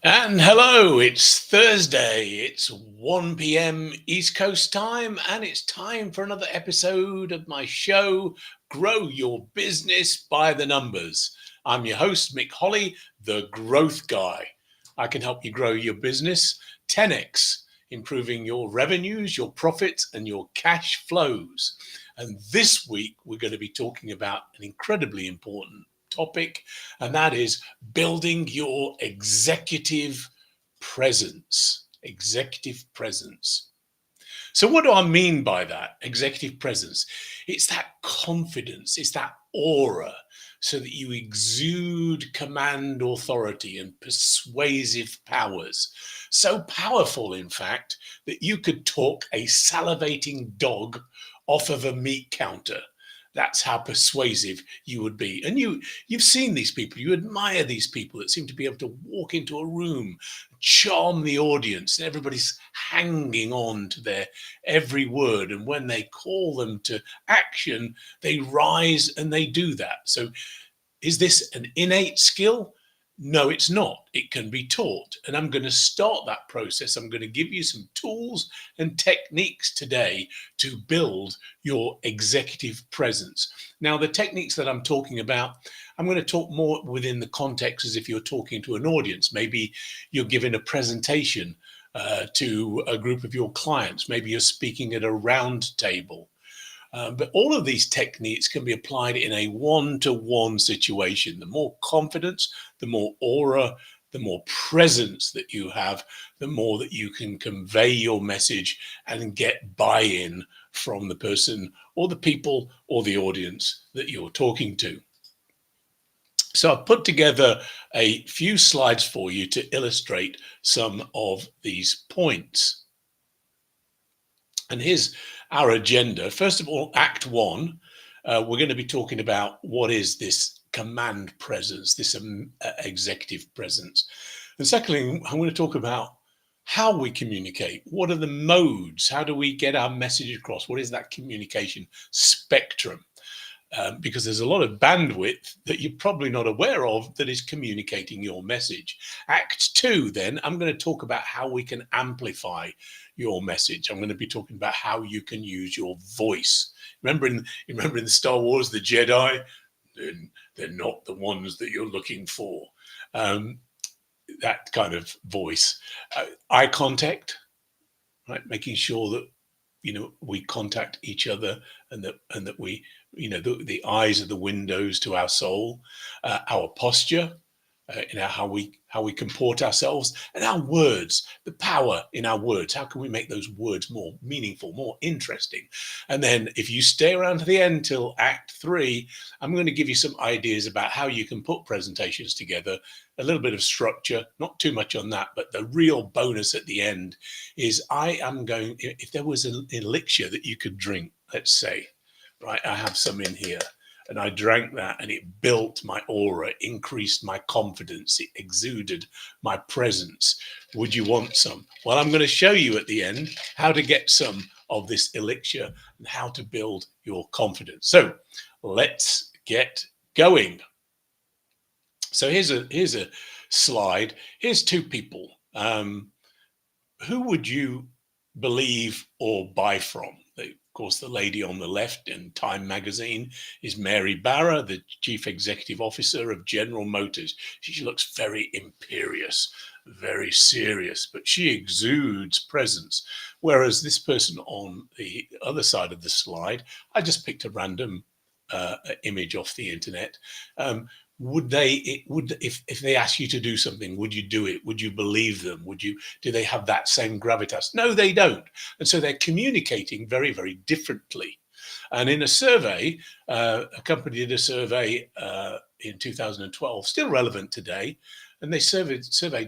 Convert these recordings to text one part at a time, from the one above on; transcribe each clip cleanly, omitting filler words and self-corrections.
And hello, it's Thursday. It's 1 p.m. East Coast time, and it's time for another episode of my show, Grow Your Business by the Numbers. I'm your host, Mick Holly, the growth guy. I can help you grow your business 10x, improving your revenues, your profits, and your cash flows. And this week, we're going to be talking about an incredibly important topic, and that is building your executive presence. Executive presence. So, what do I mean by that? Executive presence. It's that confidence, it's that aura, so that you exude command authority and persuasive powers. So powerful, in fact, that you could talk a salivating dog off of a meat counter. That's how persuasive you would be. And you've seen these people, you admire these people that seem to be able to walk into a room, charm the audience, and everybody's hanging on to their every word. And when they call them to action, they rise and they do that. So is this an innate skill? No, it's not. It can be taught. And I'm going to start that process. I'm going to give you some tools and techniques today to build your executive presence. Now, the techniques that I'm talking about, I'm going to talk more within the context as if you're talking to an audience. Maybe you're giving a presentation to a group of your clients. Maybe you're speaking at a round table. But all of these techniques can be applied in a one-to-one situation. The more confidence, the more aura, the more presence that you have, the more that you can convey your message and get buy-in from the person or the people or the audience that you're talking to. So I've put together a few slides for you to illustrate some of these points. And here's our agenda. First of all, Act One, we're going to be talking about what is this command presence, this executive presence. And secondly, I'm going to talk about how we communicate. What are the modes? How do we get our message across? What is that communication spectrum? Because there's a lot of bandwidth that you're probably not aware of that is communicating your message. Act Two, then, I'm going to talk about how we can amplify your message. I'm going to be talking about how you can use your voice. Remember in the Star Wars, the Jedi, they're not the ones that you're looking for. That kind of voice. Eye contact, right? Making sure that we contact each other and that we the eyes are the windows to our soul. Our posture, how we comport ourselves, and our words, the power in our words. How can we make those words more meaningful, more interesting? And then if you stay around to the end till Act Three, I'm going to give you some ideas about how you can put presentations together, a little bit of structure, not too much on that, but the real bonus at the end is if there was an elixir that you could drink, let's say, right, I have some in here, and I drank that and it built my aura, increased my confidence, it exuded my presence. Would you want some? Well, I'm going to show you at the end how to get some of this elixir and how to build your confidence. So let's get going. So here's a slide. Here's two people. Who would you believe or buy from? Of course, the lady on the left in Time magazine is Mary Barra, the Chief Executive Officer of General Motors. She looks very imperious, very serious, but she exudes presence. Whereas this person on the other side of the slide, I just picked a random image off the internet. If they ask you to do something, would you do it? Would you believe them? Do they have that same gravitas? No, they don't. And so they're communicating very, very differently. And in a survey, a company did a survey in 2012, still relevant today, and they surveyed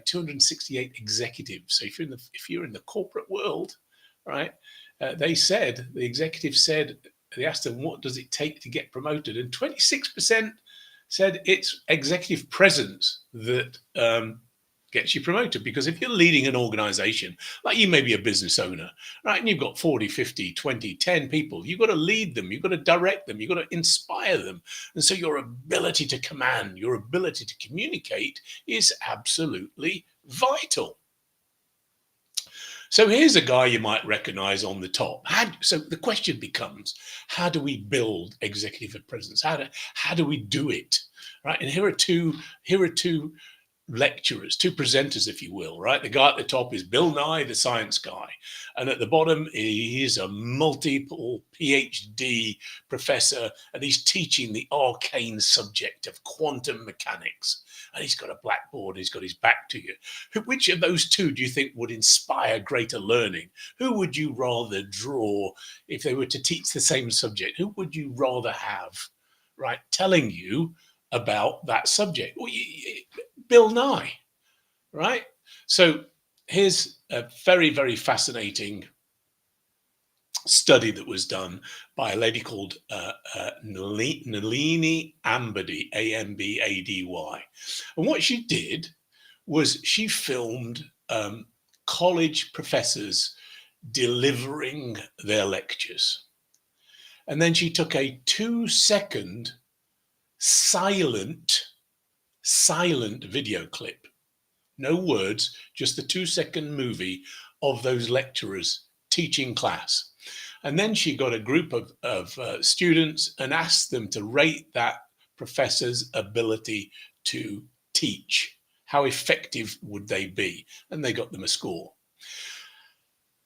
268 executives. So if you're in the corporate world, right, the executives said, they asked them, what does it take to get promoted? And 26% said it's executive presence that gets you promoted. Because if you're leading an organization, like you may be a business owner, right, and you've got 40, 50, 20, 10 people, you've got to lead them, you've got to direct them, you've got to inspire them. And so your ability to command, your ability to communicate is absolutely vital. So here's a guy you might recognize on the top. So the question becomes, how do we build executive presence? How do we do it? Right. And here are two lecturers, two presenters, if you will, right? The guy at the top is Bill Nye, the science guy. And at the bottom, he's a multiple PhD professor, and he's teaching the arcane subject of quantum mechanics. And he's got a blackboard, he's got his back to you. Which of those two do you think would inspire greater learning? Who would you rather draw if they were to teach the same subject? Who would you rather have, right, telling you about that subject? Well, Bill Nye, right? So here's a very, very fascinating study that was done by a lady called Nalini Ambady, Ambady. And what she did was she filmed college professors delivering their lectures. And then she took a 2-second silent video clip. No words, just the 2-second movie of those lecturers teaching class. And then she got a group of students and asked them to rate that professor's ability to teach. How effective would they be? And they got them a score.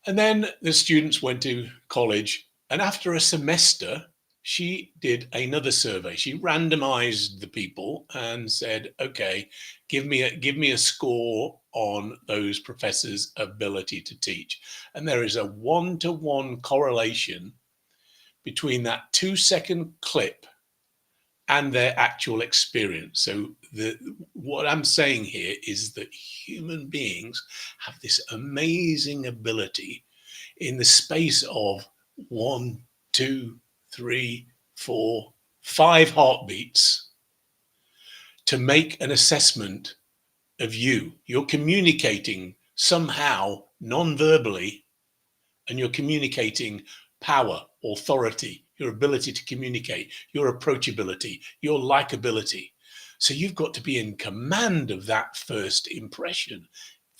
And then the students went to college, and after a semester, she did another survey. She randomized the people and said, okay, give me a score on those professors' ability to teach. And there is a 1-to-1 correlation between that 2-second clip and their actual experience. So what I'm saying here is that human beings have this amazing ability in the space of 1, 2, 3, 4, 5 heartbeats to make an assessment of you. You're communicating somehow non-verbally, and you're communicating power, authority, your ability to communicate, your approachability, your likability. So you've got to be in command of that first impression.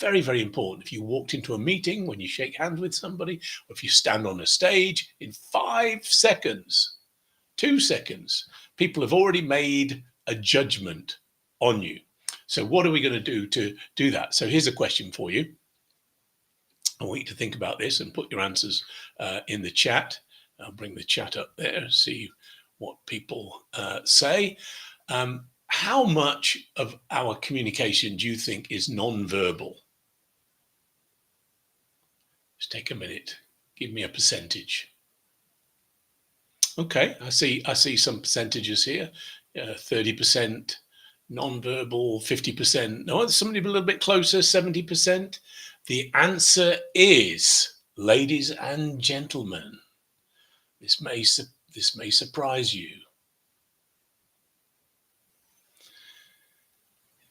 Very, very important. If you walked into a meeting, when you shake hands with somebody, or if you stand on a stage, in 5 seconds, 2 seconds, people have already made a judgment on you. So what are we going to do to do that? So here's a question for you. I want you to think about this and put your answers in the chat. I'll bring the chat up there, see what people say. How much of our communication do you think is non-verbal? Just take a minute. Give me a percentage. Okay, I see some percentages here. 30% non-verbal, 50%. No, somebody a little bit closer, 70%. The answer is, ladies and gentlemen, this may surprise you.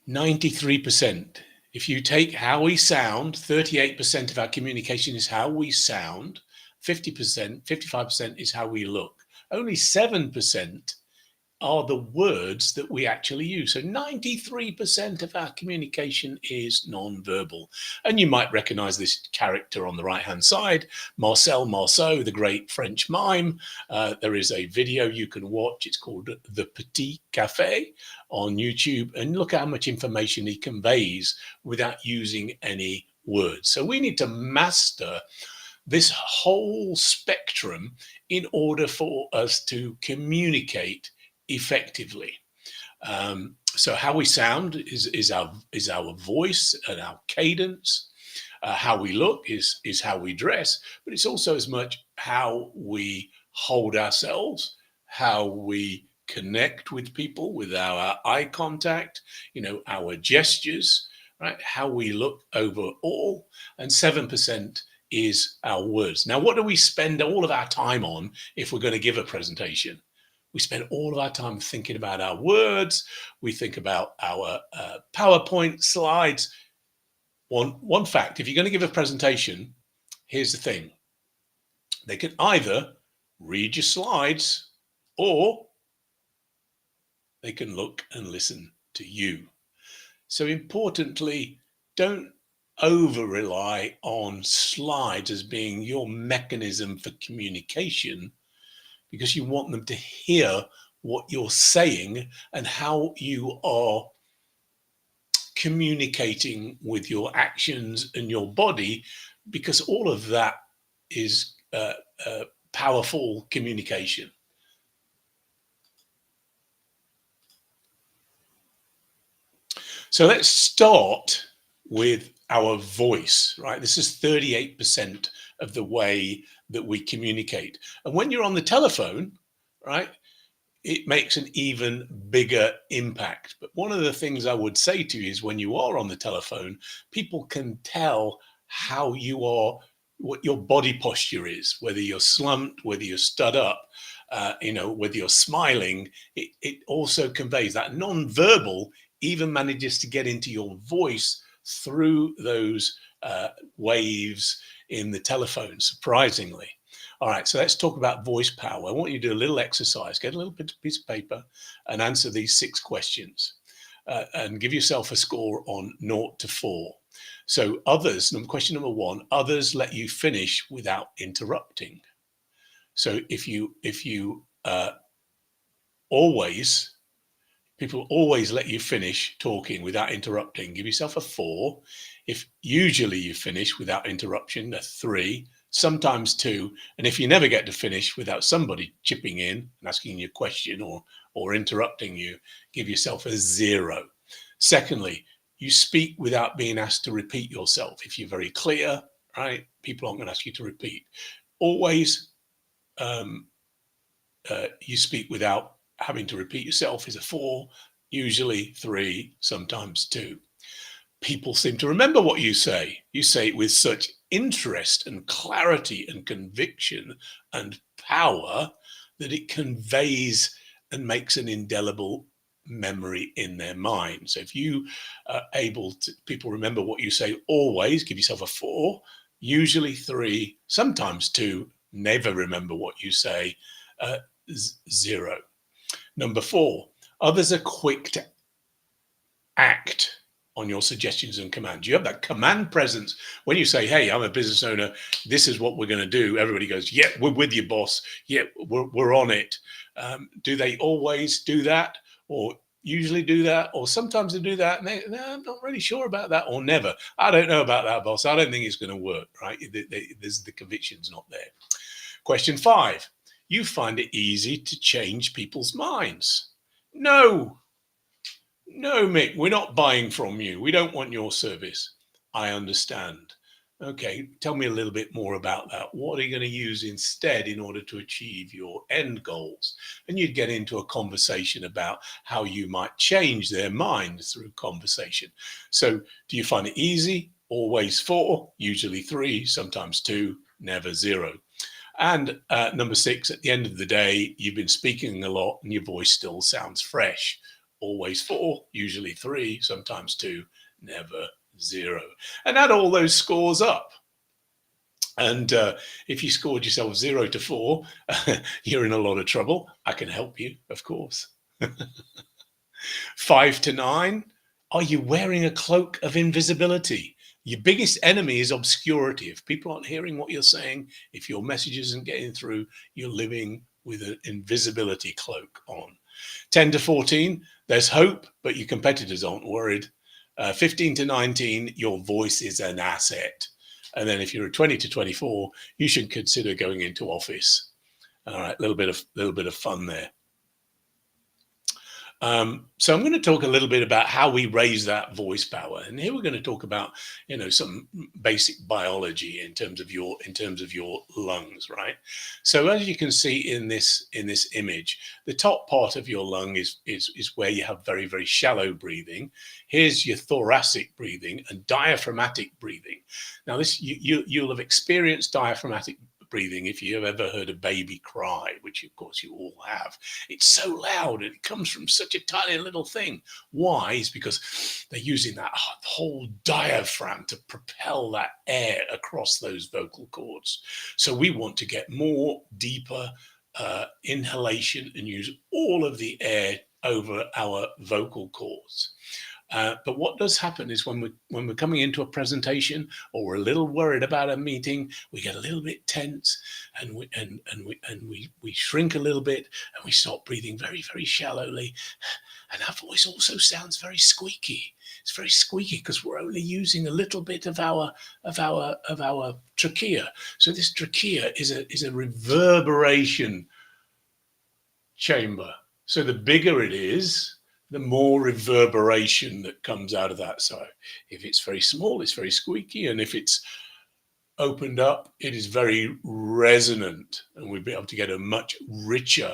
93%. If you take how we sound, 38% of our communication is how we sound. 50%, 55% is how we look. Only 7% are the words that we actually use. So 93% of our communication is non-verbal. And you might recognize this character on the right-hand side, Marcel Marceau, the great French mime. There is a video you can watch. It's called The Petit Café on YouTube. And look how much information he conveys without using any words. So we need to master this whole spectrum in order for us to communicate effectively. So how we sound is our voice and our cadence. How we look is how we dress, but it's also as much how we hold ourselves, how we connect with people with our eye contact, our gestures, right? How we look overall, and 7% is our words. Now, what do we spend all of our time on if we're going to give a presentation? We spend all of our time thinking about our words. We think about our PowerPoint slides. One fact, if you're going to give a presentation, here's the thing. They can either read your slides or they can look and listen to you. So importantly, don't over rely on slides as being your mechanism for communication, because you want them to hear what you're saying and how you are communicating with your actions and your body, because all of that is powerful communication. So let's start with our voice, right? This is 38% of the way that we communicate. And when you're on the telephone, right, it makes an even bigger impact. But one of the things I would say to you is, when you are on the telephone, people can tell how you are, what your body posture is, whether you're slumped, whether you're stood up, whether you're smiling. It also conveys that non-verbal, even manages to get into your voice through those waves in the telephone, surprisingly. All right, so let's talk about voice power. I want you to do a little exercise. Get a little piece of paper and answer these 6 questions, and give yourself a score on 0 to 4. So others, question number 1, others let you finish without interrupting. So if you always, people always let you finish talking without interrupting, give yourself a 4. If usually you finish without interruption, a 3, sometimes 2. And if you never get to finish without somebody chipping in and asking you a question or interrupting you, give yourself a 0. Secondly, you speak without being asked to repeat yourself. If you're very clear, right, people aren't going to ask you to repeat. Always you speak without having to repeat yourself is a 4, usually 3, sometimes 2. People seem to remember what you say. You say it with such interest and clarity and conviction and power that it conveys and makes an indelible memory in their mind. So if you are able to, people remember what you say always, give yourself a 4, usually 3, sometimes 2, never remember what you say, 0. Number 4, others are quick to act on your suggestions and commands. You have that command presence. When you say, hey, I'm a business owner, this is what we're going to do, everybody goes, yeah, we're with you, boss. Yeah, we're on it. Do they always do that, or usually do that, or sometimes they do that and no, I'm not really sure about that, or never? I don't know about that, boss. I don't think it's going to work, right? The conviction's not there. Question 5, you find it easy to change people's minds. No, Mick, we're not buying from you. We don't want your service. I understand. Okay, tell me a little bit more about that. What are you going to use instead in order to achieve your end goals? And you'd get into a conversation about how you might change their minds through conversation. So do you find it easy? Always 4, usually 3, sometimes 2, never 0. And number 6, at the end of the day, you've been speaking a lot and your voice still sounds fresh. Always 4, usually 3, sometimes 2, never 0. And add all those scores up. And if you scored yourself 0 to 4, you're in a lot of trouble. I can help you, of course. 5 to 9, are you wearing a cloak of invisibility? Your biggest enemy is obscurity. If people aren't hearing what you're saying, if your message isn't getting through, you're living with an invisibility cloak on. 10 to 14, there's hope, but your competitors aren't worried. 15 to 19, your voice is an asset. And then if you're a 20 to 24, you should consider going into office. All right, a little bit of fun there. So I'm going to talk a little bit about how we raise that voice power, and here we're going to talk about, some basic biology in terms of your lungs, right? So as you can see in this image, the top part of your lung is where you have very, very shallow breathing. Here's your thoracic breathing and diaphragmatic breathing. Now this you'll have experienced diaphragmatic breathing if you've ever heard a baby cry, which of course you all have. It's so loud and it comes from such a tiny little thing. Why? Is because they're using that whole diaphragm to propel that air across those vocal cords. So we want to get more deeper inhalation and use all of the air over our vocal cords. But what does happen is when we're coming into a presentation or we're a little worried about a meeting, we get a little bit tense, and we shrink a little bit, and we start breathing very, very shallowly, and our voice also sounds very squeaky. It's very squeaky because we're only using a little bit of our trachea. So this trachea is a reverberation chamber. So the bigger it is, the more reverberation that comes out of that. So if it's very small, it's very squeaky, and if it's opened up, it is very resonant, and we'll be able to get a much richer,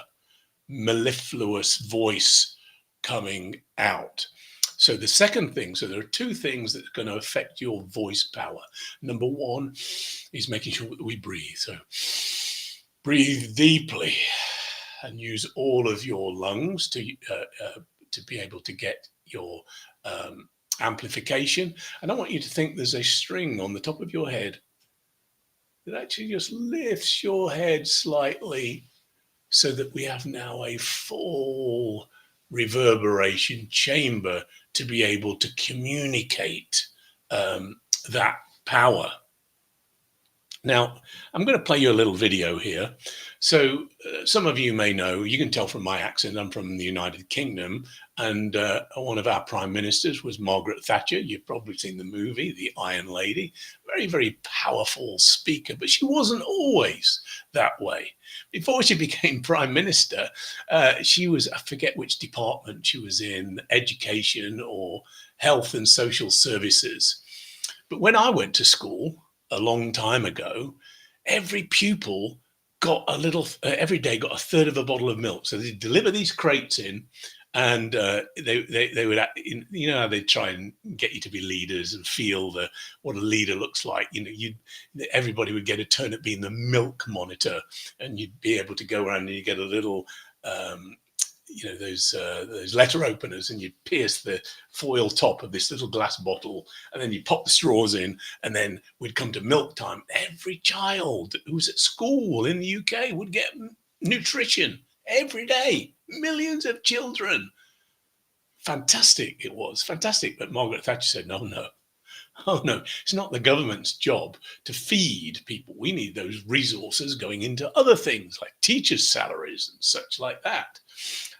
mellifluous voice coming out. So the second thing, so there are two things that are going to affect your voice power. Number one is making sure that we breathe. So breathe deeply and use all of your lungs to be able to get your amplification. And I want you to think there's a string on the top of your head that actually just lifts your head slightly, so that we have now a full reverberation chamber to be able to communicate that power. Now, I'm going to play you a little video here. So some of you may know, you can tell from my accent, I'm from the United Kingdom, and one of our prime ministers was Margaret Thatcher. You've probably seen the movie, The Iron Lady. Very, very powerful speaker, but she wasn't always that way. Before she became prime minister, she was, I forget which department she was in, education or health and social services. But when I went to school a long time ago, every pupil got a little, every day got a third of a bottle of milk. So they deliver these crates in, and they would, you know, how they try and get you to be leaders and feel what a leader looks like. You know, everybody would get a turn at being the milk monitor, and you'd be able to go around and you get a little, you know, those letter openers, and you pierce the foil top of this little glass bottle, and then you pop the straws in, and then we'd come to milk time. Every child who was at school in the UK would get nutrition every day. Millions of children. Fantastic, it was fantastic. But Margaret Thatcher said, no, it's not the government's job to feed people. We need those resources going into other things like teachers' salaries and such like that.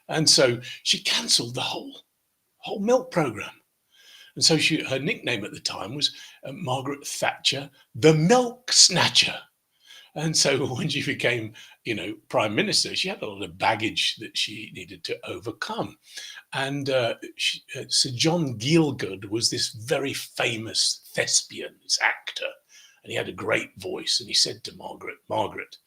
And so she cancelled the whole milk program. And so her nickname at the time was Margaret Thatcher, the Milk Snatcher. And so when she became, you know, prime minister, she had a lot of baggage that she needed to overcome. And Sir John Gielgud was this very famous thespian, this actor, and he had a great voice. And he said to Margaret,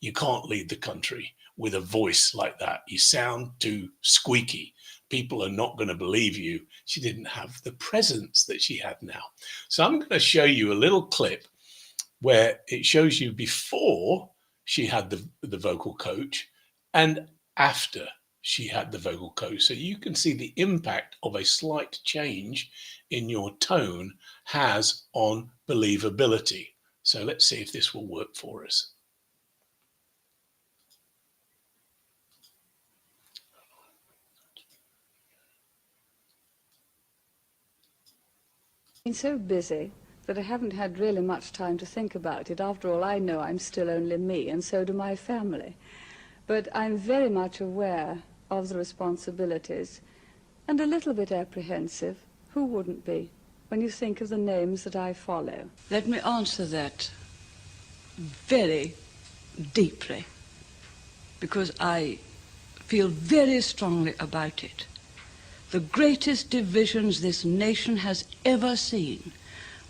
you can't lead the country with a voice like that. You sound too squeaky. People are not going to believe you. She didn't have the presence that she had now. So I'm going to show you a little clip where it shows you before she had the vocal coach and after she had the vocal coach. So you can see the impact of a slight change in your tone has on believability. So let's see if this will work for us. I've been so busy that I haven't had really much time to think about it. After all, I know I'm still only me, and so do my family. But I'm very much aware of the responsibilities and a little bit apprehensive. Who wouldn't be when you think of the names that I follow? Let me answer that very deeply, because I feel very strongly about it. The greatest divisions this nation has ever seen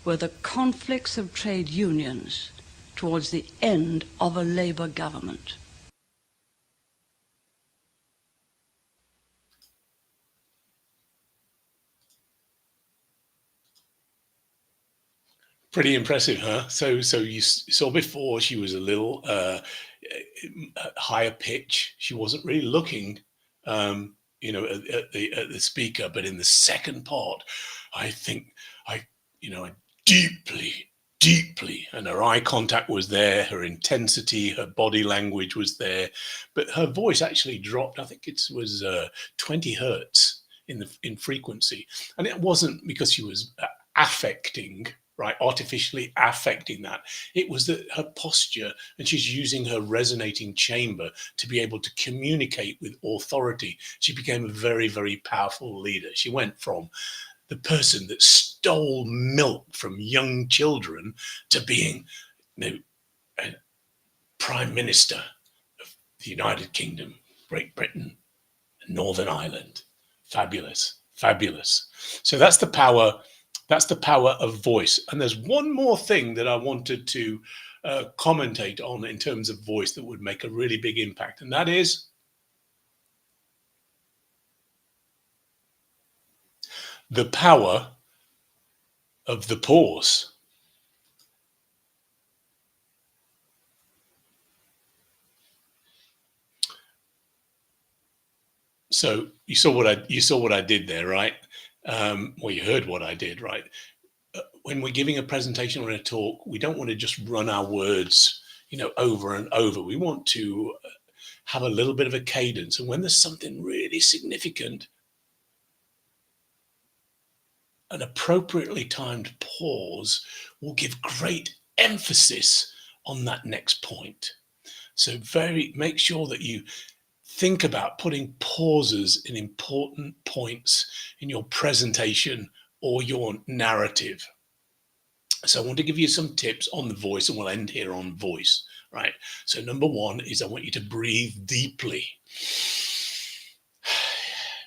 were the conflicts of trade unions towards the end of a Labour government. Pretty impressive, huh? So you saw before she was a little higher pitch. She wasn't really looking, you know, at the speaker. But in the second part, I think I deeply, and her eye contact was there, her intensity, her body language was there, but her voice actually dropped. I think it was 20 hertz in frequency. And it wasn't because she was affecting, right, artificially affecting that. It was that her posture, and she's using her resonating chamber to be able to communicate with authority. She became a very, very powerful leader. She went from the person that stole milk from young children to being, you know, a prime minister of the United Kingdom, Great Britain, Northern Ireland. Fabulous, fabulous. So that's the power. That's the power of voice. And there's one more thing that I wanted to commentate on in terms of voice that would make a really big impact, and that is the power of the pause. So you saw what I did there, right? Well, you heard what I did, right? When we're giving a presentation or a talk, we don't want to just run our words, over and over. We want to have a little bit of a cadence. And when there's something really significant, an appropriately timed pause will give great emphasis on that next point. So make sure that you think about putting pauses in important points in your presentation or your narrative. So I want to give you some tips on the voice, and we'll end here on voice, right? So number one is I want you to breathe deeply.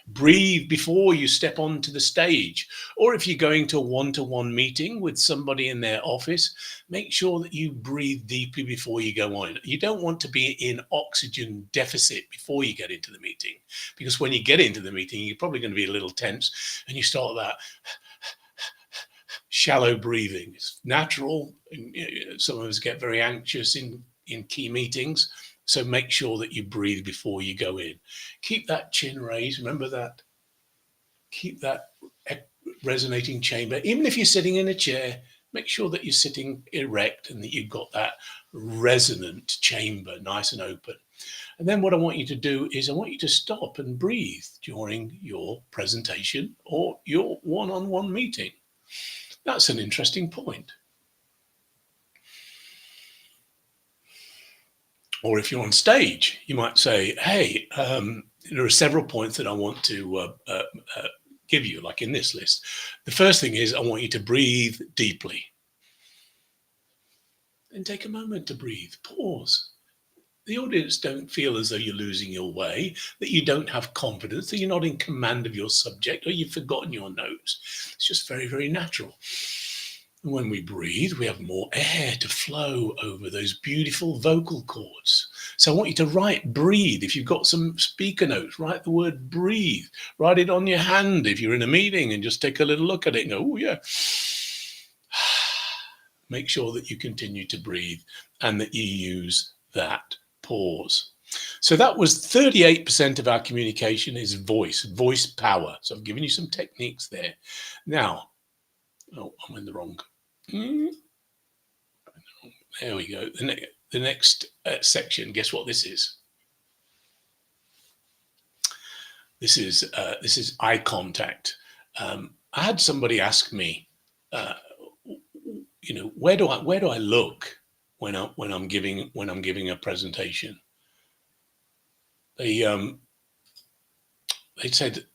Breathe before you step onto the stage. Or if you're going to a one-to-one meeting with somebody in their office, make sure that you breathe deeply before you go on. You don't want to be in oxygen deficit before you get into the meeting, because when you get into the meeting, you're probably going to be a little tense, and you start that shallow breathing. It's natural. Some of us get very anxious in key meetings. So make sure that you breathe before you go in. Keep that chin raised. Remember that. Keep that resonating chamber. Even if you're sitting in a chair, make sure that you're sitting erect and that you've got that resonant chamber nice and open. And then what I want you to do is I want you to stop and breathe during your presentation or your one-on-one meeting. That's an interesting point. Or if you're on stage, you might say, hey, there are several points that I want to give you, like in this list. The first thing is I want you to breathe deeply. And take a moment to breathe. Pause. The audience don't feel as though you're losing your way, that you don't have confidence, that you're not in command of your subject, or you've forgotten your notes. It's just very, very natural. When we breathe, we have more air to flow over those beautiful vocal cords. So I want you to write breathe. If you've got some speaker notes, write the word breathe. Write it on your hand if you're in a meeting, and just take a little look at it and go, oh yeah. Make sure that you continue to breathe and that you use that pause. So that was 38% of our communication is voice power. So I've given you some techniques there. Now, I'm in the wrong. There we go. The next section. Guess what this is? This is eye contact. I had somebody ask me, where do I look when I'm giving a presentation? They said,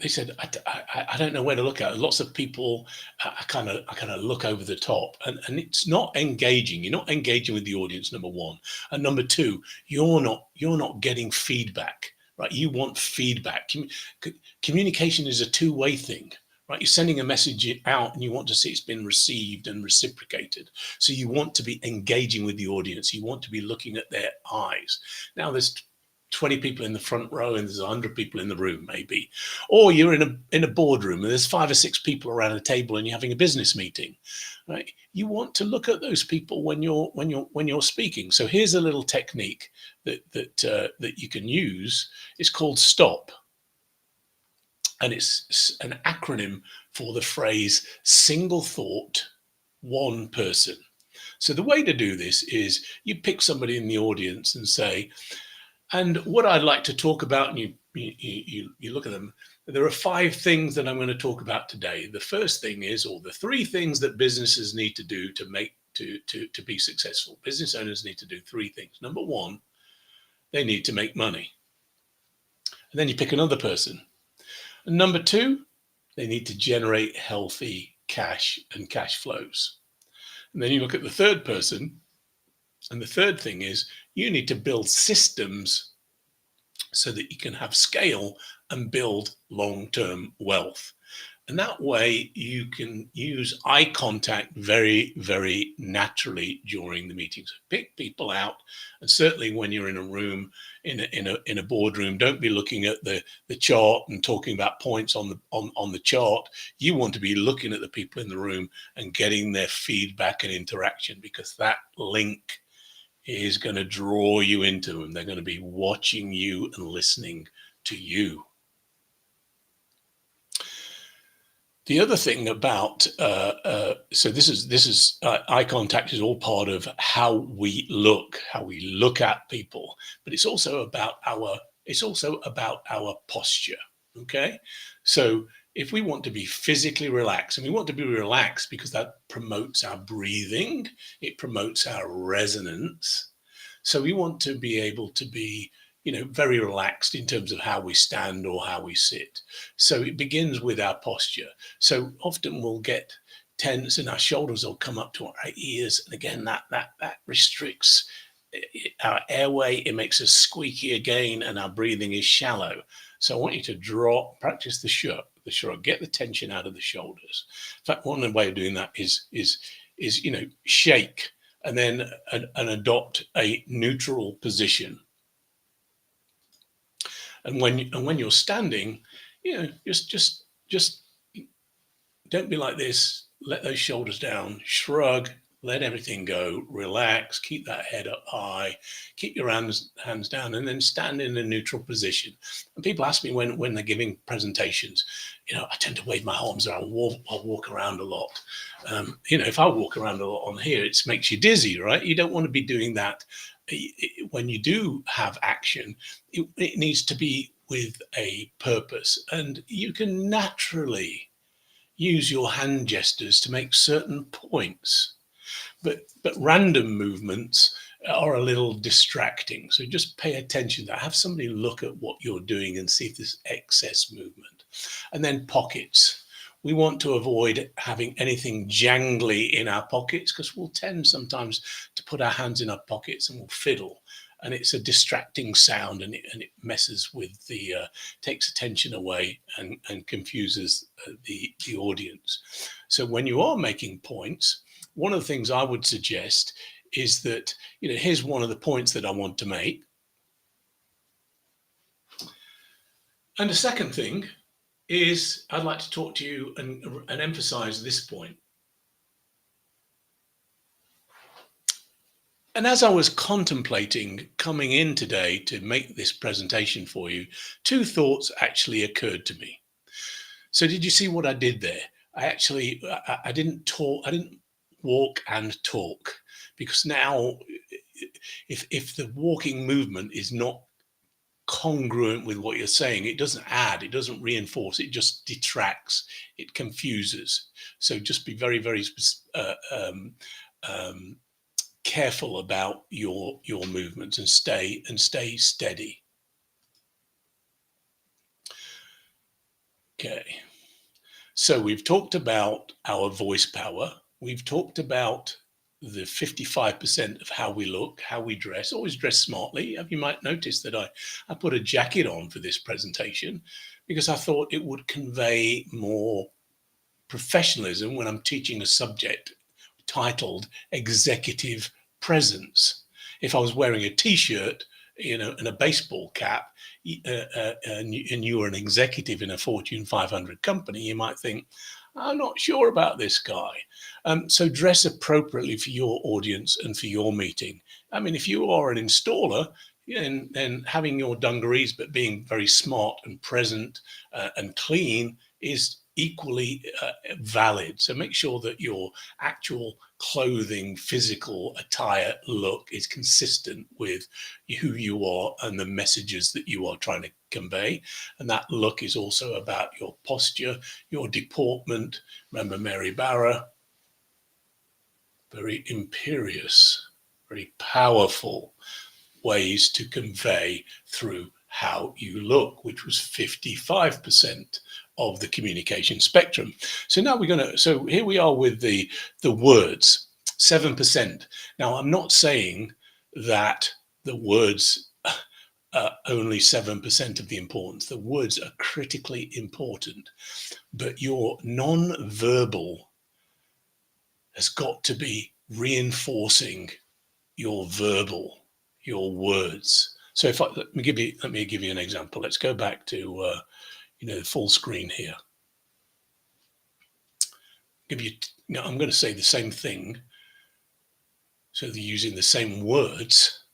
I don't know where to look at. Lots of people, I kind of look over the top, and it's not engaging. You're not engaging with the audience, number one, and number two, you're not getting feedback, right? You want feedback. Communication is a two-way thing, right? You're sending a message out, and you want to see it's been received and reciprocated. So you want to be engaging with the audience. You want to be looking at their eyes. Now there's 20 people in the front row and there's 100 people in the room, maybe. Or you're in a boardroom and there's 5 or 6 people around a table and you're having a business meeting, right? You want to look at those people when you're speaking. So here's a little technique that you can use. It's called STOP, and it's an acronym for the phrase single thought, one person. So the way to do this is you pick somebody in the audience and say, and what I'd like to talk about, and you look at them There are 5 things that I'm going to talk about today. The first thing is, or the 3 things that businesses need to do to make to be successful. Business owners need to do 3 things. Number 1, they need to make money. And then you pick another person. And number 2, they need to generate healthy cash and cash flows. And then you look at the third person, and the third thing is you need to build systems so that you can have scale and build long-term wealth. And that way you can use eye contact very, very naturally during the meetings. Pick people out, and certainly when you're in a room, in a boardroom, don't be looking at the chart and talking about points on the chart. You want to be looking at the people in the room and getting their feedback and interaction, because that link is going to draw you into them. They're going to be watching you and listening to you. The other thing about so this is eye contact is all part of how we look at people, but it's also about our posture. Okay, so if we want to be physically relaxed, and we want to be relaxed because that promotes our breathing, it promotes our resonance. So we want to be able to be, very relaxed in terms of how we stand or how we sit. So it begins with our posture. So often we'll get tense and our shoulders will come up to our ears. And again, that restricts our airway. It makes us squeaky again, and our breathing is shallow. So I want you to practice the shrug, get the tension out of the shoulders. In fact, one way of doing that is shake and then adopt a neutral position. And when you're standing, just don't be like this. Let those shoulders down, shrug, let everything go, relax, keep that head up high, keep your hands down, and then stand in a neutral position. And people ask me when they're giving presentations, I tend to wave my arms around. I'll walk around a lot. If I walk around a lot on here, it makes you dizzy, right? You don't want to be doing that. When you do have action, it needs to be with a purpose, and you can naturally use your hand gestures to make certain points, but random movements are a little distracting. So just pay attention to that. Have somebody look at what you're doing and see if there's excess movement. And then pockets. We want to avoid having anything jangly in our pockets, because we'll tend sometimes to put our hands in our pockets and we'll fiddle. And it's a distracting sound, and it messes with takes attention away and confuses the audience. So when you are making points, one of the things I would suggest is that, here's one of the points that I want to make. And the second thing is I'd like to talk to you and emphasize this point. And as I was contemplating coming in today to make this presentation for you, 2 thoughts actually occurred to me. So did you see what I did there? I didn't walk and talk, because now if the walking movement is not congruent with what you're saying, it doesn't add, it doesn't reinforce, it just detracts, it confuses. So just be very, very careful about your movements, and stay steady. Okay, so we've talked about our voice power. We've talked about the 55% of how we look, how we dress. Always dress smartly. You might notice that I put a jacket on for this presentation because I thought it would convey more professionalism when I'm teaching a subject titled Executive Presence. If I was wearing a t-shirt, and a baseball cap, and you were an executive in a Fortune 500 company, you might think, I'm not sure about this guy. So dress appropriately for your audience and for your meeting. I mean, if you are an installer, then having your dungarees but being very smart and present and clean is equally valid. So make sure that your actual clothing, physical attire look is consistent with who you are and the messages that you are trying to convey. And that look is also about your posture, your deportment. Remember Mary Barra, very imperious, very powerful ways to convey through how you look, which was 55% of the communication spectrum. So now so here we are with the words, 7%. Now, I'm not saying that the words are only 7% of the importance. The words are critically important, but your non-verbal has got to be reinforcing your verbal, your words. So if let me give you an example. Let's go back to the full screen here. I'm going to say the same thing, so they're using the same words,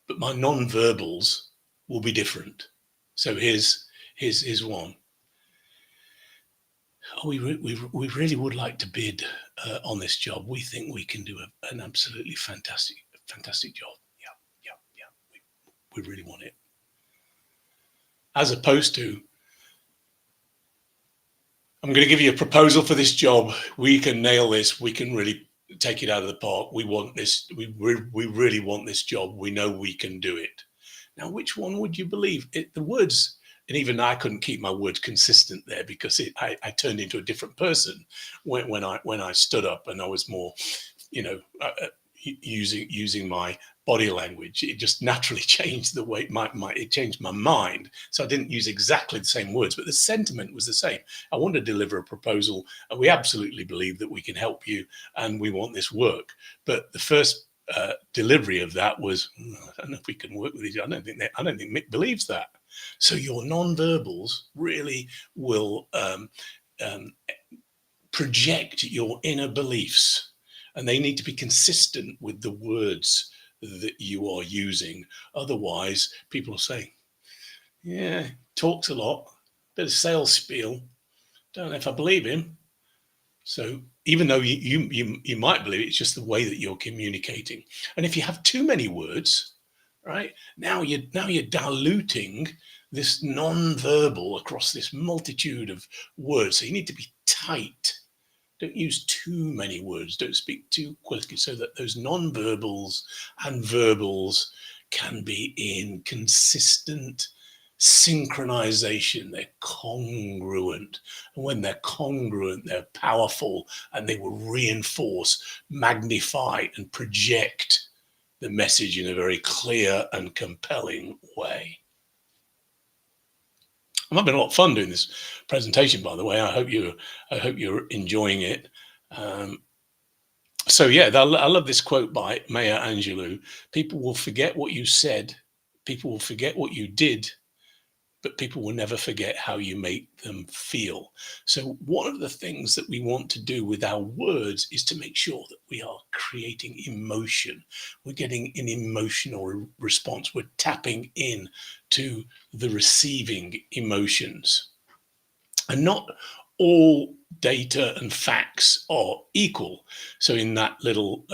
but my non-verbals will be different. So here's one. Oh, we really would like to bid on this job. We think we can do an absolutely fantastic job. Yeah. We really want it. As opposed to, I'm going to give you a proposal for this job. We can nail this. We can really take it out of the park. We want this. We really want this job. We know we can do it. Now, which one would you believe? The words, and even I couldn't keep my words consistent there, because I turned into a different person when I stood up, and I was more, using my body language. It just naturally changed the way it changed my mind. So I didn't use exactly the same words, but the sentiment was the same. I want to deliver a proposal, and we absolutely believe that we can help you, and we want this work. But the first delivery of that was, I don't know if we can work with each other. I don't think Mick believes that. So your non-verbals really will project your inner beliefs, and they need to be consistent with the words that you are using. Otherwise, people are saying, yeah, talks a lot, bit of sales spiel, don't know if I believe him. So even though you might believe it, it's just the way that you're communicating. And if you have too many words, right, now you're diluting this non-verbal across this multitude of words. So you need to be tight. Don't use too many words. Don't speak too quickly, so that those non-verbals and verbals can be in consistent synchronization. They're congruent. And when they're congruent, they're powerful, and they will reinforce, magnify, and project the message in a very clear and compelling way. It might have been a lot of fun doing this presentation, by the way. I hope you're enjoying it. So yeah, I love this quote by Maya Angelou. People will forget what you said. People will forget what you did, but people will never forget how you make them feel. So one of the things that we want to do with our words is to make sure that we are creating emotion. We're getting an emotional response. We're tapping in to the receiving emotions. And not all data and facts are equal. So in that little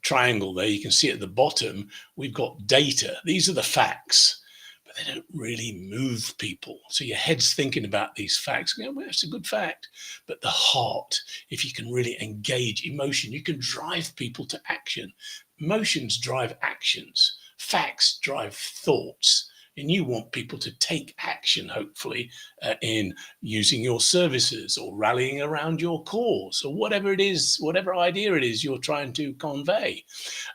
triangle there, you can see at the bottom, we've got data. These are the facts, but they don't really move people. So your head's thinking about these facts. Well, that's a good fact. But the heart, if you can really engage emotion, you can drive people to action. Emotions drive actions. Facts drive thoughts. And you want people to take action, hopefully, in using your services or rallying around your cause or whatever it is, whatever idea it is you're trying to convey.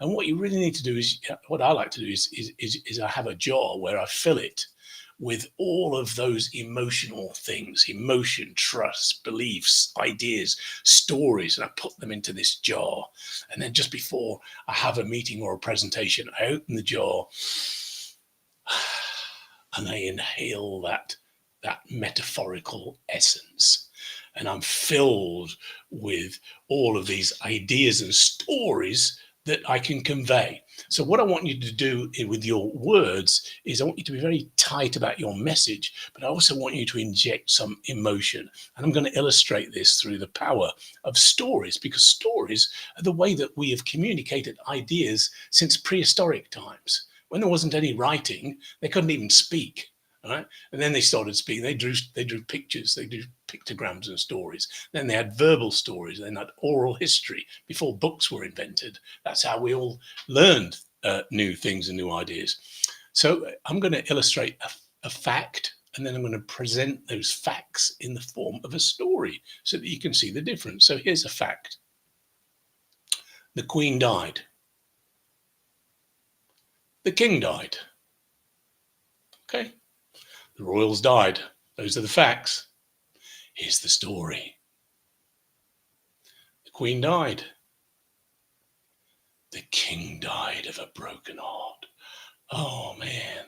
And what you really need to do is, what I like to do is I have a jar where I fill it with all of those emotional things: emotion, trust, beliefs, ideas, stories, and I put them into this jar. And then just before I have a meeting or a presentation, I open the jar and I inhale that metaphorical essence. And I'm filled with all of these ideas and stories that I can convey. So what I want you to do with your words is I want you to be very tight about your message, but I also want you to inject some emotion. And I'm going to illustrate this through the power of stories, because stories are the way that we have communicated ideas since prehistoric times. When there wasn't any writing, they couldn't even speak. Right? And then they started speaking. They drew pictures, they drew pictograms and stories. Then they had verbal stories. Then they had oral history before books were invented. That's how we all learned new things and new ideas. So I'm going to illustrate a fact, and then I'm going to present those facts in the form of a story so that you can see the difference. So here's a fact. The Queen died. The King died. Okay. The royals died. Those are the facts. Here's the story. The Queen died. The King died of a broken heart. Oh man.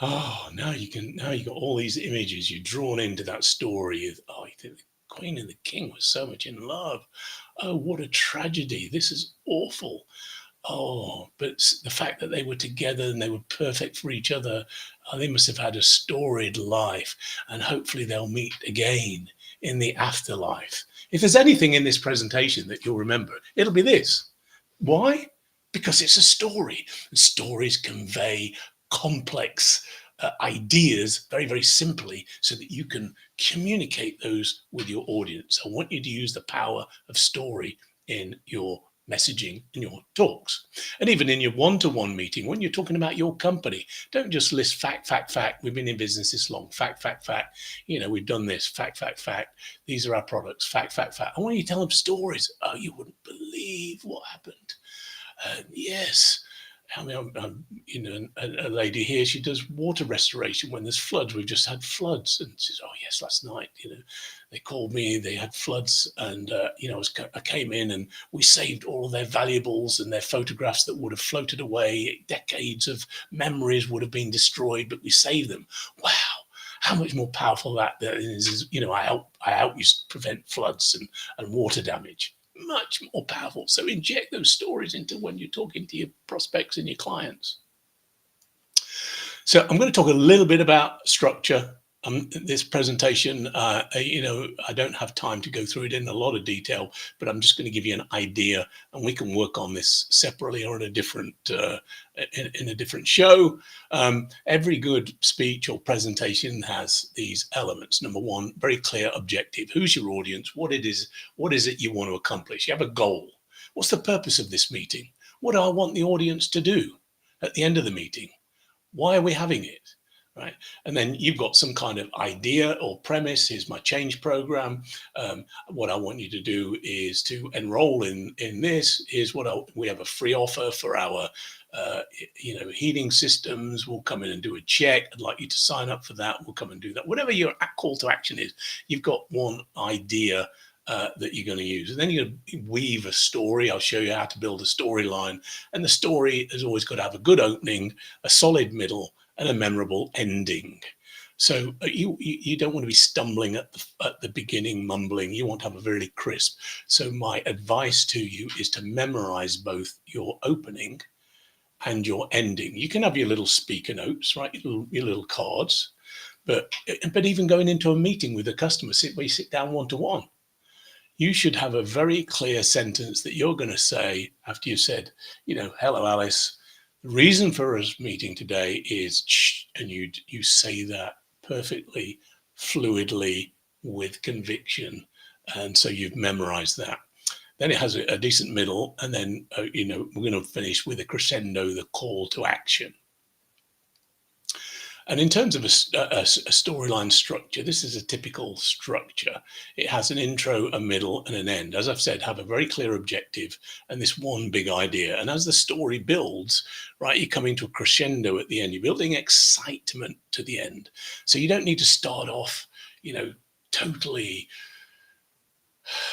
Oh, now you got all these images. You're drawn into that story. Oh, you think the Queen and the King were so much in love. Oh, what a tragedy. This is awful. Oh, but the fact that they were together and they were perfect for each other, they must have had a storied life, and hopefully they'll meet again in the afterlife. If there's anything in this presentation that you'll remember, it'll be this. Why? Because it's a story, and stories convey complex ideas very, very simply so that you can communicate those with your audience. I want you to use the power of story in your messaging in your talks. And even in your one-to-one meeting, when you're talking about your company, don't just list fact, fact, fact. We've been in business this long. Fact, fact, fact. You know, we've done this. Fact, fact, fact. These are our products. Fact, fact, fact. I want you to tell them stories. Oh, you wouldn't believe what happened. Yes. I mean, you know, a lady here, she does water restoration when there's floods. We've just had floods. And she says, oh, yes, last night, you know, they called me, they had floods. And, you know, I came in and we saved all of their valuables and their photographs that would have floated away. Decades of memories would have been destroyed, but we saved them. Wow. How much more powerful that is, you know, I help you prevent floods and water damage. Much more powerful. So inject those stories into when you're talking to your prospects and your clients. So I'm going to talk a little bit about structure. This presentation, you know, I don't have time to go through it in a lot of detail, but I'm just going to give you an idea, and we can work on this separately or in a different show. Every good speech or presentation has these elements. Number one, very clear objective. Who's your audience? What it is? What is it you want to accomplish? You have a goal. What's the purpose of this meeting? What do I want the audience to do at the end of the meeting? Why are we having it? Right. And then you've got some kind of idea or premise. Here's my change program. What I want you to do is to enroll in this. Here's what we have a free offer for our, you know, heating systems. We'll come in and do a check. I'd like you to sign up for that. We'll come and do that. Whatever your call to action is, you've got one idea that you're going to use. And then you're going to weave a story. I'll show you how to build a storyline. And the story has always got to have a good opening, a solid middle, and a memorable ending. So you don't want to be stumbling at the beginning, mumbling. You want to have a really crisp. So my advice to you is to memorize both your opening and your ending. You can have your little speaker notes, right? Your little cards, but even going into a meeting with a customer, where you sit down one-to-one, you should have a very clear sentence that you're going to say after you said, you know, hello, Alice. The reason for us meeting today is, and you say that perfectly, fluidly, with conviction. And so you've memorized that. Then it has a decent middle. And then, you know, we're going to finish with a crescendo, the call to action. And in terms of a storyline structure, this is a typical structure. It has an intro, a middle, and an end. As I've said, have a very clear objective and this one big idea. And as the story builds, right, you're coming to a crescendo at the end. You're building excitement to the end. So you don't need to start off, you know, totally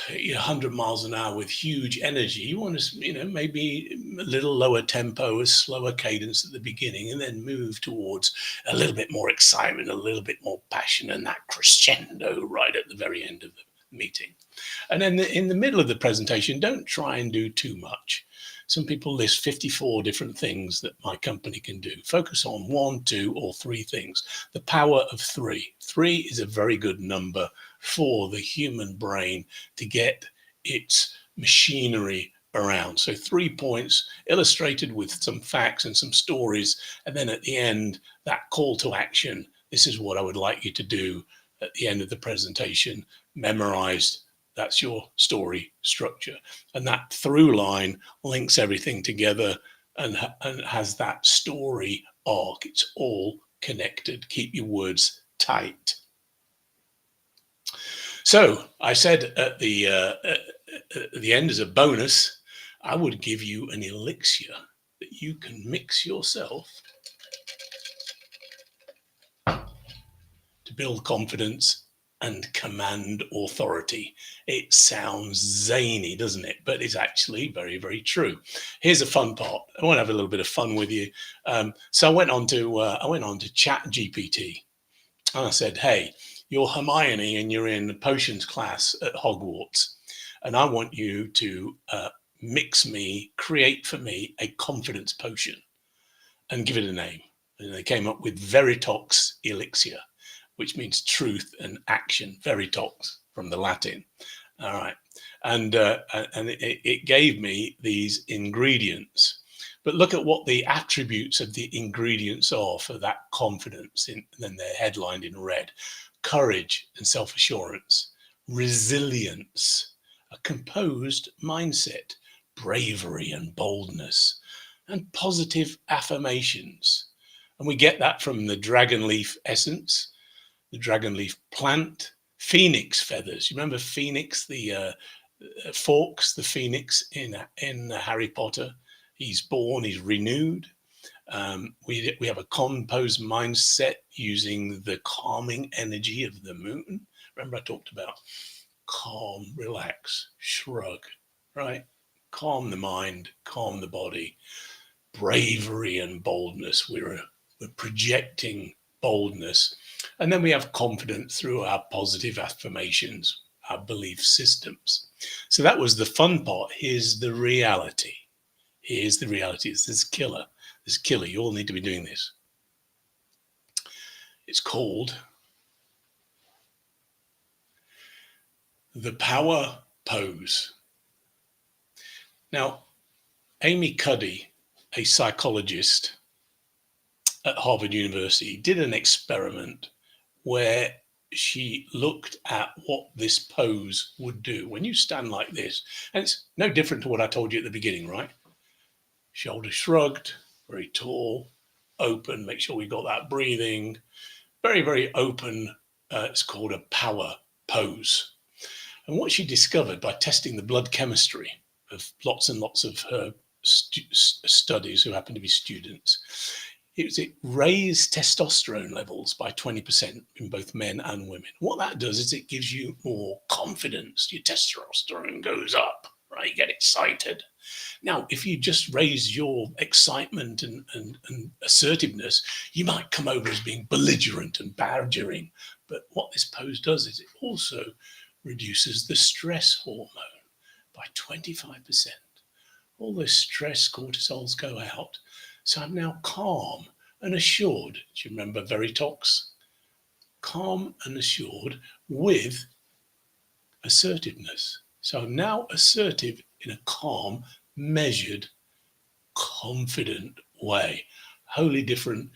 100 miles an hour with huge energy. You want to, you know, maybe a little lower tempo, a slower cadence at the beginning, and then move towards a little bit more excitement, a little bit more passion, and that crescendo right at the very end of the meeting. And then in the middle of the presentation, don't try and do too much. Some people list 54 different things that my company can do. Focus on 1, 2, or 3 things. The power of 3. 3 is a very good number for the human brain to get its machinery around. So 3 points illustrated with some facts and some stories. And then at the end, that call to action. This is what I would like you to do at the end of the presentation. Memorized. That's your story structure. And that through line links everything together and has that story arc. It's all connected. Keep your words tight. So I said at the end as a bonus, I would give you an elixir that you can mix yourself to build confidence and command authority. It sounds zany, doesn't it? But it's actually very, very true. Here's a fun part. I want to have a little bit of fun with you. So I went on to Chat GPT, and I said, "Hey, you're Hermione, and you're in potions class at Hogwarts, and I want you to create for me a confidence potion, and give it a name." And they came up with Veritox Elixir, which means truth and action. Veritox from the Latin. All right. And it gave me these ingredients. But look at what the attributes of the ingredients are for that confidence. And then they're headlined in red. Courage and self-assurance, resilience, a composed mindset, bravery and boldness, and positive affirmations. And we get that from the dragon leaf essence, the dragon leaf plant, phoenix feathers. You remember Phoenix, the Fawkes, the phoenix in Harry Potter? He's born, he's renewed. We have a composed mindset using the calming energy of the moon. Remember I talked about calm, relax, shrug, right? Calm the mind, calm the body. Bravery and boldness. We're projecting boldness. And then we have confidence through our positive affirmations, our belief systems. So that was the fun part. Here's the reality. Here's the reality. It's this killer. This killer. You all need to be doing this. It's called the power pose. Now, Amy Cuddy, a psychologist at Harvard University, did an experiment where she looked at what this pose would do. When you stand like this, and it's no different to what I told you at the beginning, right? Shoulders shrugged, very tall, open, make sure we got that breathing, very, very open. It's called a power pose. And what she discovered by testing the blood chemistry of lots and lots of her studies who happen to be students, it raised testosterone levels by 20% in both men and women. What that does is it gives you more confidence. Your testosterone goes up, right? You get excited. Now, if you just raise your excitement and assertiveness, you might come over as being belligerent and badgering. But what this pose does is it also reduces the stress hormone by 25%. All those stress cortisols go out. So I'm now calm and assured. Do you remember Veritox? Calm and assured with assertiveness. So I'm now assertive in a calm, measured, confident way. Wholly different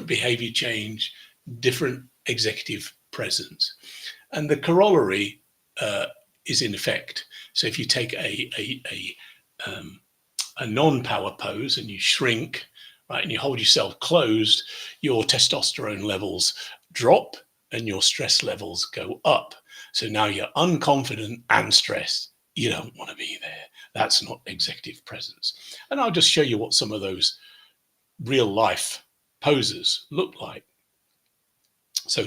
behavior change, different executive presence. And the corollary is in effect. So if you take a non-power pose and you shrink, right, and you hold yourself closed, your testosterone levels drop and your stress levels go up. So now you're unconfident and stressed. You don't want to be there. That's not executive presence. And I'll just show you what some of those real life poses look like. So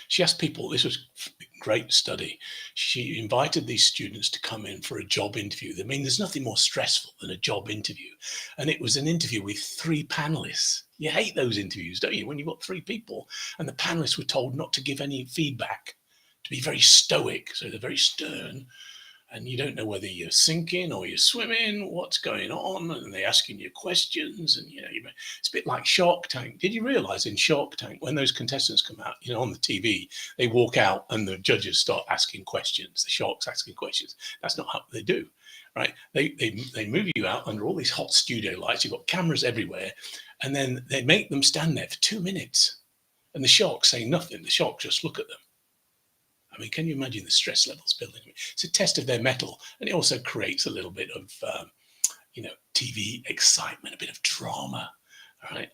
she asked people, this was a great study. She invited these students to come in for a job interview. I mean, there's nothing more stressful than a job interview. And it was an interview with 3 panelists. You hate those interviews, don't you? When you've got 3 people and the panelists were told not to give any feedback, to be very stoic. So they're very stern. and you don't know whether you're sinking or you're swimming, what's going on, and they're asking you questions, and it's a bit like Shark Tank. Did you realize in Shark Tank, when those contestants come out, on the TV, they walk out and the judges start asking questions, the sharks asking questions? That's not how they do, right? They move you out under all these hot studio lights, you've got cameras everywhere, and then they make them stand there for 2 minutes, and the sharks say nothing. The sharks just look at them. I mean, can you imagine the stress levels building? It's a test of their mettle, and it also creates a little bit of, TV excitement, a bit of drama. All right.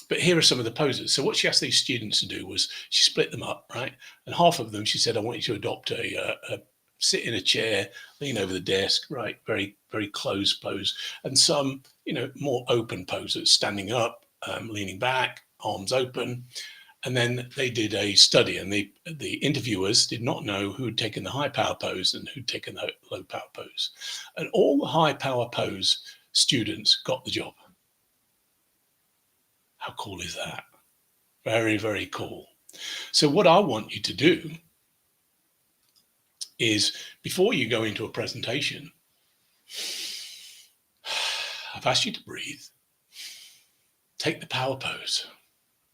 But here are some of the poses. So what she asked these students to do was she split them up, right? And half of them, she said, I want you to adopt a sit in a chair, lean over the desk, right? Very, very closed pose. And some, more open poses, standing up, leaning back, arms open. And then they did a study, and the interviewers did not know who had taken the high power pose and who'd taken the low power pose. And all the high power pose students got the job. How cool is that? Very, very cool. So what I want you to do is, before you go into a presentation, I've asked you to breathe. Take the power pose.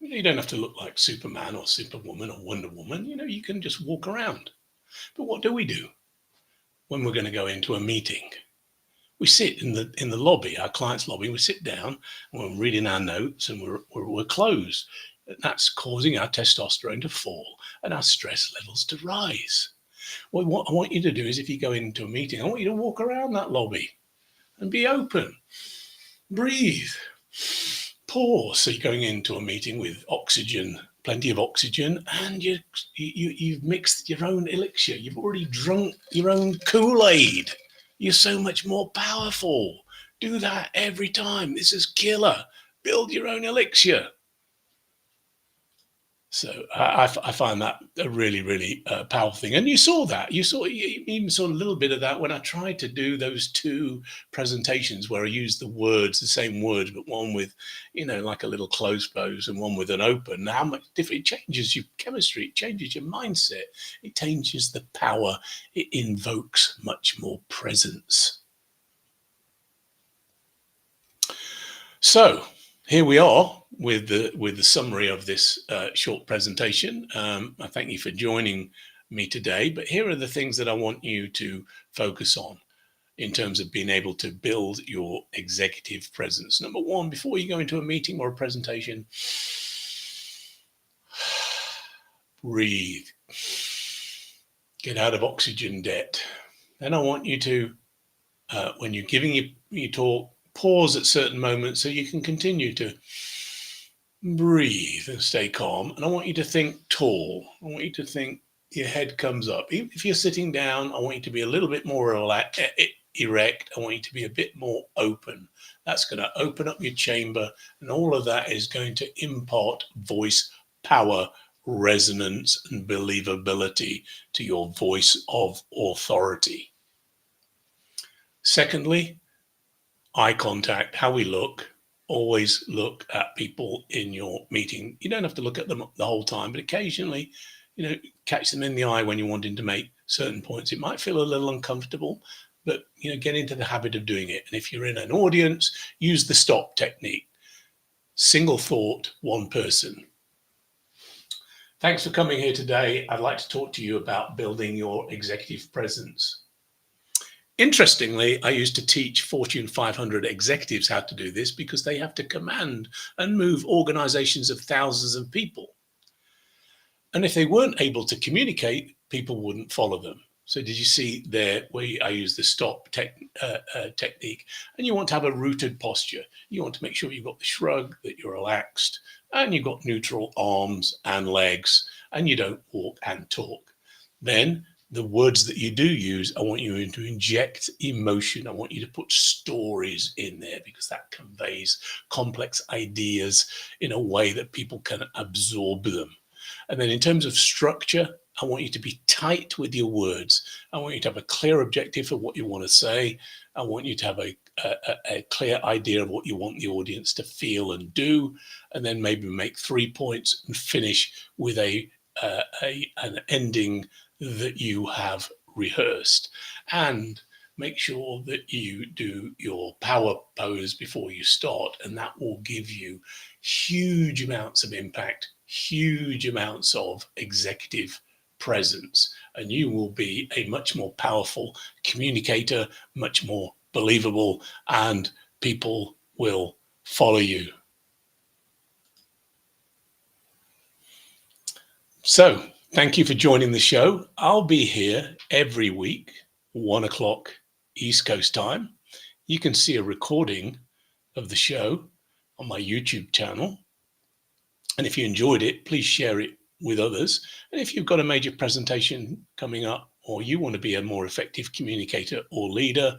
You don't have to look like Superman or Superwoman or Wonder Woman. You can just walk around. But what do we do when we're going to go into a meeting? We sit in the lobby, our client's lobby. We sit down and we're reading our notes, and we're closed. That's causing our testosterone to fall and our stress levels to rise. Well, what I want you to do is, if you go into a meeting, I want you to walk around that lobby and be open. Breathe. Pause. So you're going into a meeting with oxygen, plenty of oxygen, and you've mixed your own elixir. You've already drunk your own Kool-Aid. You're so much more powerful. Do that every time. This is killer. Build your own elixir. So I find that a really, really powerful thing. And you even saw a little bit of that when I tried to do those two presentations where I used the same words, but one with, like a little closed pose and one with an open. How much different it changes your chemistry, it changes your mindset, it changes the power, it invokes much more presence. So here we are with the summary of this short presentation. I thank you for joining me today, but here are the things that I want you to focus on in terms of being able to build your executive presence. Number one, before you go into a meeting or a presentation, breathe. Get out of oxygen debt. Then I want you to, when you're giving your talk, pause at certain moments so you can continue to breathe and stay calm. And I want you to think tall. I want you to think your head comes up. Even if you're sitting down, I want you to be a little bit more erect. I want you to be a bit more open. That's going to open up your chamber, and all of that is going to impart voice power, resonance, and believability to your voice of authority. Secondly, eye contact, how we look. Always look at people in your meeting. You don't have to look at them the whole time, but occasionally, catch them in the eye when you're wanting to make certain points. It might feel a little uncomfortable, but, get into the habit of doing it. And if you're in an audience, use the stop technique. Single thought, one person. Thanks for coming here today. I'd like to talk to you about building your executive presence. Interestingly, I used to teach Fortune 500 executives how to do this because they have to command and move organizations of thousands of people. And if they weren't able to communicate, people wouldn't follow them. So did you see there where I use the stop technique? And you want to have a rooted posture. You want to make sure you've got the shrug, that you're relaxed, and you've got neutral arms and legs, and you don't walk and talk. Then the words that you do use, I want you to inject emotion. I want you to put stories in there because that conveys complex ideas in a way that people can absorb them. And then in terms of structure, I want you to be tight with your words. I want you to have a clear objective for what you want to say. I want you to have a clear idea of what you want the audience to feel and do, and then maybe make 3 points and finish with an ending that you have rehearsed. And make sure that you do your power pose before you start, and that will give you huge amounts of impact, huge amounts of executive presence, and you will be a much more powerful communicator, much more believable, and people will follow you. So thank you for joining the show. I'll be here every week, 1 o'clock East Coast time. You can see a recording of the show on my YouTube channel. And if you enjoyed it, please share it with others. And if you've got a major presentation coming up, or you want to be a more effective communicator or leader,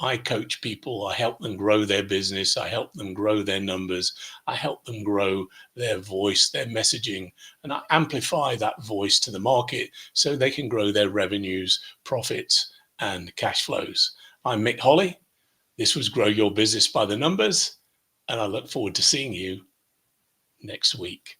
I coach people. I help them grow their business. I help them grow their numbers. I help them grow their voice, their messaging, and I amplify that voice to the market so they can grow their revenues, profits, and cash flows. I'm Mick Holly. This was Grow Your Business by the Numbers, and I look forward to seeing you next week.